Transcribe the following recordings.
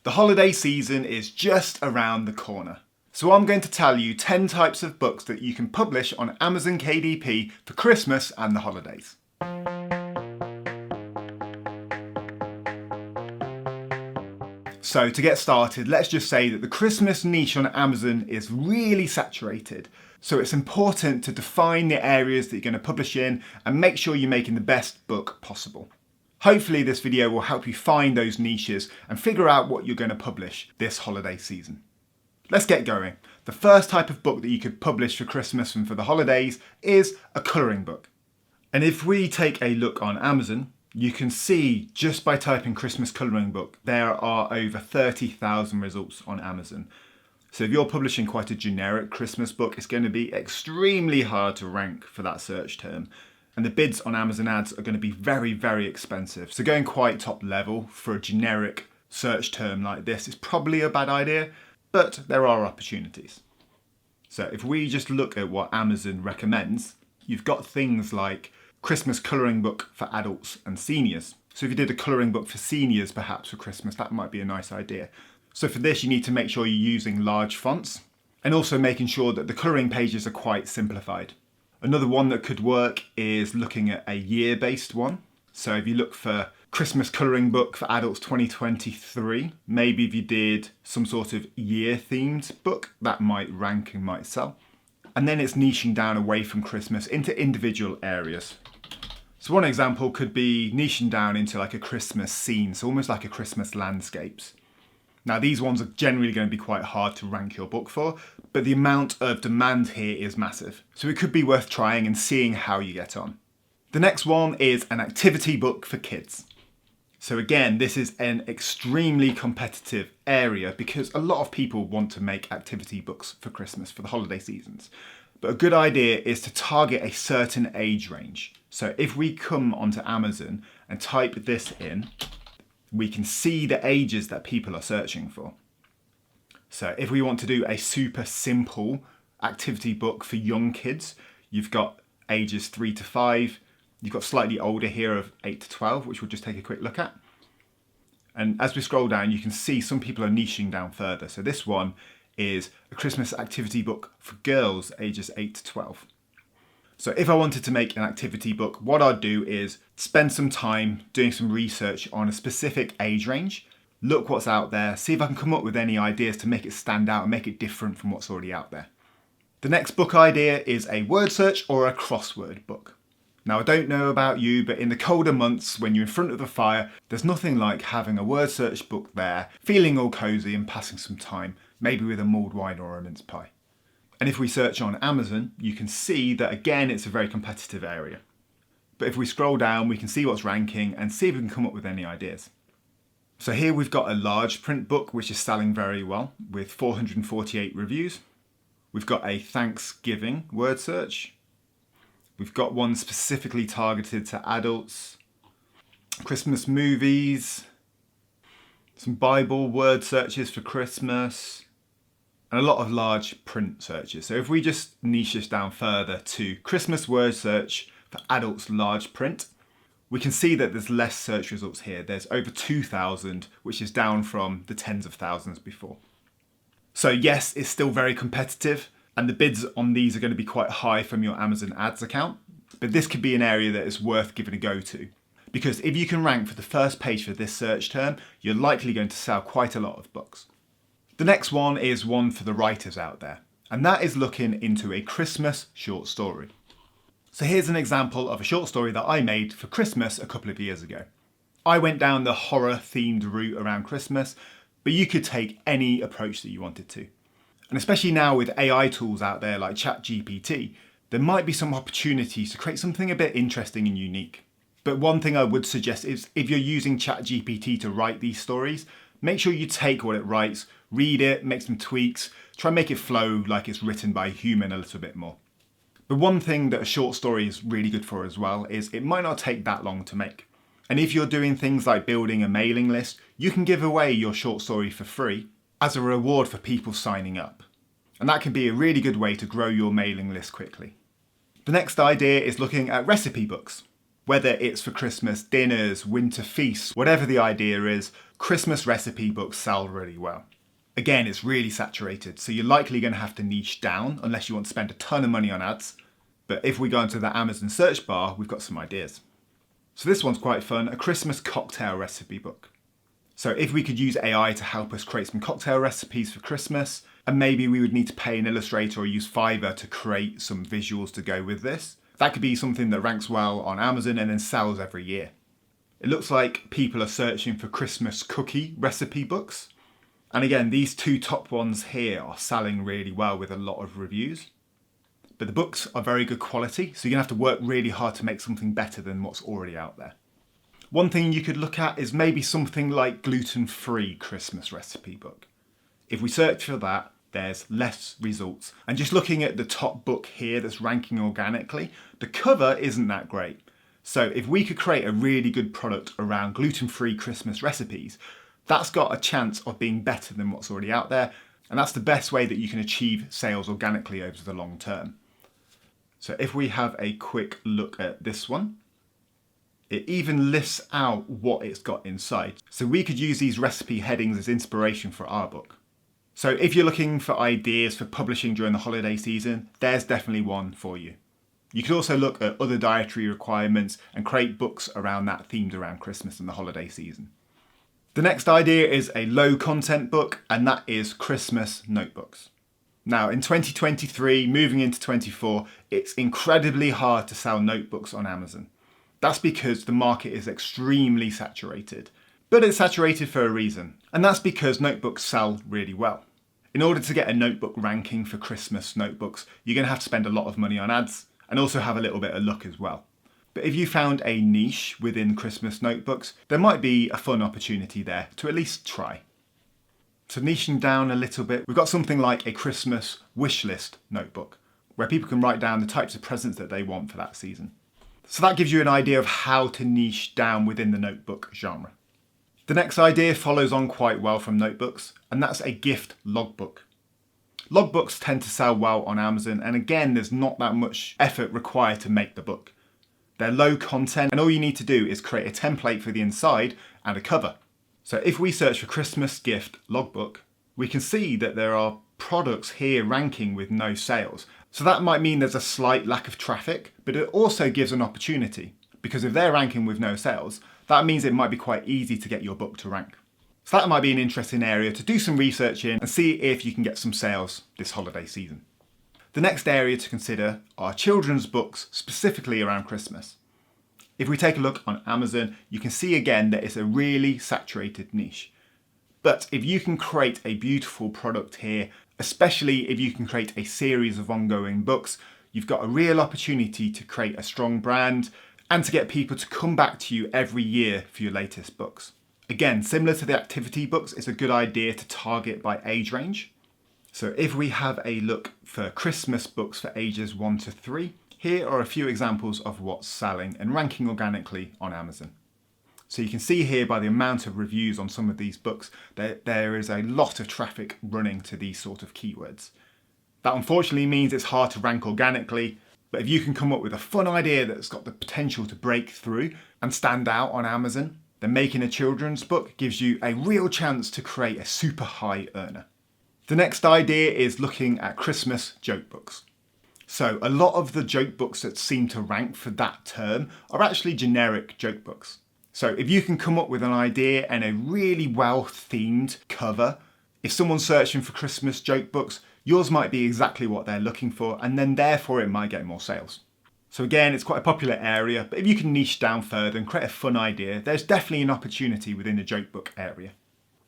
The holiday season is just around the corner. So I'm going to tell you 10 types of books that you can publish on Amazon KDP for Christmas and the holidays. So to get started, let's just say that the Christmas niche on Amazon is really saturated. So it's important to define the areas that you're going to publish in and make sure you're making the best book possible. Hopefully this video will help you find those niches and figure out what you're going to publish this holiday season. Let's get going. The first type of book that you could publish for Christmas and for the holidays is a colouring book. And if we take a look on Amazon, you can see just by typing Christmas colouring book, there are over 30,000 results on Amazon. So if you're publishing quite a generic Christmas book, it's going to be extremely hard to rank for that search term. And the bids on Amazon ads are going to be very, very expensive. So going quite top level for a generic search term like this is probably a bad idea, but there are opportunities. So if we just look at what Amazon recommends, you've got things like Christmas colouring book for adults and seniors. So if you did a colouring book for seniors perhaps for Christmas, that might be a nice idea. So for this, you need to make sure you're using large fonts and also making sure that the colouring pages are quite simplified. Another one that could work is looking at a year-based one. So if you look for Christmas colouring book for adults 2023, maybe if you did some sort of year-themed book, that might rank and might sell. And then it's niching down away from Christmas into individual areas. So one example could be niching down into like a Christmas scene, so almost like a Christmas landscapes. Now these ones are generally going to be quite hard to rank your book for, but the amount of demand here is massive. So it could be worth trying and seeing how you get on. The next one is an activity book for kids. So again, this is an extremely competitive area because a lot of people want to make activity books for Christmas, for the holiday seasons. But a good idea is to target a certain age range. So if we come onto Amazon and type this in, we can see the ages that people are searching for. So if we want to do a super simple activity book for young kids, you've got ages 3 to 5. You've got slightly older here of 8 to 12, which we'll just take a quick look at. And as we scroll down, you can see some people are niching down further. So this one is a Christmas activity book for girls ages 8 to 12. So if I wanted to make an activity book, what I'd do is spend some time doing some research on a specific age range, look what's out there, see if I can come up with any ideas to make it stand out and make it different from what's already out there. The next book idea is a word search or a crossword book. Now I don't know about you, but in the colder months when you're in front of the fire, there's nothing like having a word search book there, feeling all cozy and passing some time, maybe with a mulled wine or a mince pie. And if we search on Amazon, you can see that again, it's a very competitive area. But if we scroll down, we can see what's ranking and see if we can come up with any ideas. So here we've got a large print book, which is selling very well with 448 reviews. We've got a Thanksgiving word search. We've got one specifically targeted to adults. Christmas movies. Some Bible word searches for Christmas. And a lot of large print searches. So if we just niche this down further to Christmas word search for adults large print, we can see that there's less search results here. There's over 2,000, which is down from the tens of thousands before. So yes, it's still very competitive and the bids on these are going to be quite high from your Amazon ads account. But this could be an area that is worth giving a go to. Because if you can rank for the first page for this search term, you're likely going to sell quite a lot of books. The next one is one for the writers out there, and that is looking into a Christmas short story. So here's an example of a short story that I made for Christmas a couple of years ago. I went down the horror themed route around Christmas, but you could take any approach that you wanted to. And especially now with AI tools out there like ChatGPT, there might be some opportunities to create something a bit interesting and unique. But one thing I would suggest is if you're using ChatGPT to write these stories, make sure you take what it writes, read it, make some tweaks, try and make it flow like it's written by a human a little bit more. But one thing that a short story is really good for as well is it might not take that long to make. And if you're doing things like building a mailing list, you can give away your short story for free as a reward for people signing up. And that can be a really good way to grow your mailing list quickly. The next idea is looking at recipe books. Whether it's for Christmas dinners, winter feasts, whatever the idea is, Christmas recipe books sell really well. Again, it's really saturated, so you're likely going to have to niche down unless you want to spend a ton of money on ads. But if we go into the Amazon search bar, we've got some ideas. So this one's quite fun, a Christmas cocktail recipe book. So if we could use AI to help us create some cocktail recipes for Christmas, and maybe we would need to pay an illustrator or use Fiverr to create some visuals to go with this, that could be something that ranks well on Amazon and then sells every year. It looks like people are searching for Christmas cookie recipe books. And again, these two top ones here are selling really well with a lot of reviews. But the books are very good quality, so you're going to have to work really hard to make something better than what's already out there. One thing you could look at is maybe something like gluten-free Christmas recipe book. If we search for that, there's less results. And just looking at the top book here that's ranking organically, the cover isn't that great. So if we could create a really good product around gluten-free Christmas recipes, that's got a chance of being better than what's already out there. And that's the best way that you can achieve sales organically over the long term. So if we have a quick look at this one, it even lists out what it's got inside. So we could use these recipe headings as inspiration for our book. So if you're looking for ideas for publishing during the holiday season, there's definitely one for you. You could also look at other dietary requirements and create books around that themed around Christmas and the holiday season. The next idea is a low content book, and that is Christmas notebooks. Now in 2023, moving into 24, it's incredibly hard to sell notebooks on Amazon. That's because the market is extremely saturated. But it's saturated for a reason, and that's because notebooks sell really well. In order to get a notebook ranking for Christmas notebooks, you're going to have to spend a lot of money on ads and also have a little bit of luck as well. But if you found a niche within Christmas notebooks, there might be a fun opportunity there to at least try. So niching down a little bit, we've got something like a Christmas wish list notebook, where people can write down the types of presents that they want for that season. So that gives you an idea of how to niche down within the notebook genre. The next idea follows on quite well from notebooks, and that's a gift logbook. Logbooks tend to sell well on Amazon, and again, there's not that much effort required to make the book. They're low content, and all you need to do is create a template for the inside and a cover. So if we search for Christmas gift logbook, we can see that there are products here ranking with no sales. So that might mean there's a slight lack of traffic, but it also gives an opportunity, because if they're ranking with no sales, that means it might be quite easy to get your book to rank. So that might be an interesting area to do some research in and see if you can get some sales this holiday season. The next area to consider are children's books, specifically around Christmas. If we take a look on Amazon, you can see again that it's a really saturated niche. But if you can create a beautiful product here, especially if you can create a series of ongoing books, you've got a real opportunity to create a strong brand and to get people to come back to you every year for your latest books. Again, similar to the activity books, it's a good idea to target by age range. So if we have a look for Christmas books for ages 1 to 3, here are a few examples of what's selling and ranking organically on Amazon. So you can see here by the amount of reviews on some of these books that there is a lot of traffic running to these sort of keywords. That unfortunately means it's hard to rank organically, but if you can come up with a fun idea that's got the potential to break through and stand out on Amazon, then making a children's book gives you a real chance to create a super high earner. The next idea is looking at Christmas joke books. So a lot of the joke books that seem to rank for that term are actually generic joke books. So if you can come up with an idea and a really well themed cover, if someone's searching for Christmas joke books, yours might be exactly what they're looking for, and then therefore it might get more sales. So again, it's quite a popular area, but if you can niche down further and create a fun idea, there's definitely an opportunity within the joke book area.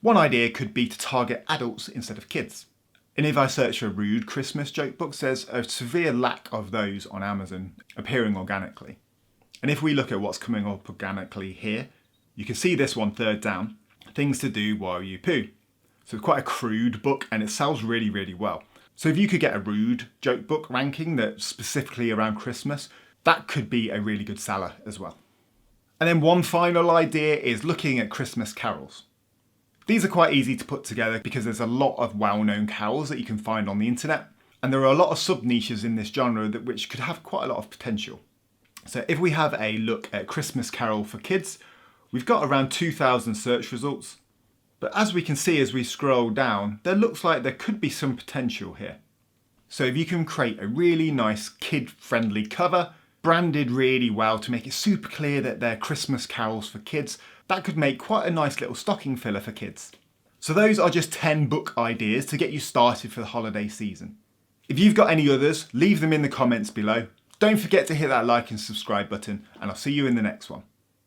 One idea could be to target adults instead of kids. And if I search for rude Christmas joke books, there's a severe lack of those on Amazon appearing organically. And if we look at what's coming up organically here, you can see this one third down, things to do while you poo. So it's quite a crude book and it sells really, really well. So if you could get a rude joke book ranking that's specifically around Christmas, that could be a really good seller as well. And then one final idea is looking at Christmas carols. These are quite easy to put together because there's a lot of well-known carols that you can find on the internet, and there are a lot of sub-niches in this genre which could have quite a lot of potential. So if we have a look at Christmas Carol for kids, we've got around 2,000 search results. But as we can see as we scroll down, there looks like there could be some potential here. So if you can create a really nice kid-friendly cover, branded really well to make it super clear that they're Christmas carols for kids, that could make quite a nice little stocking filler for kids. So those are just 10 book ideas to get you started for the holiday season. If you've got any others, leave them in the comments below. Don't forget to hit that like and subscribe button, and I'll see you in the next one.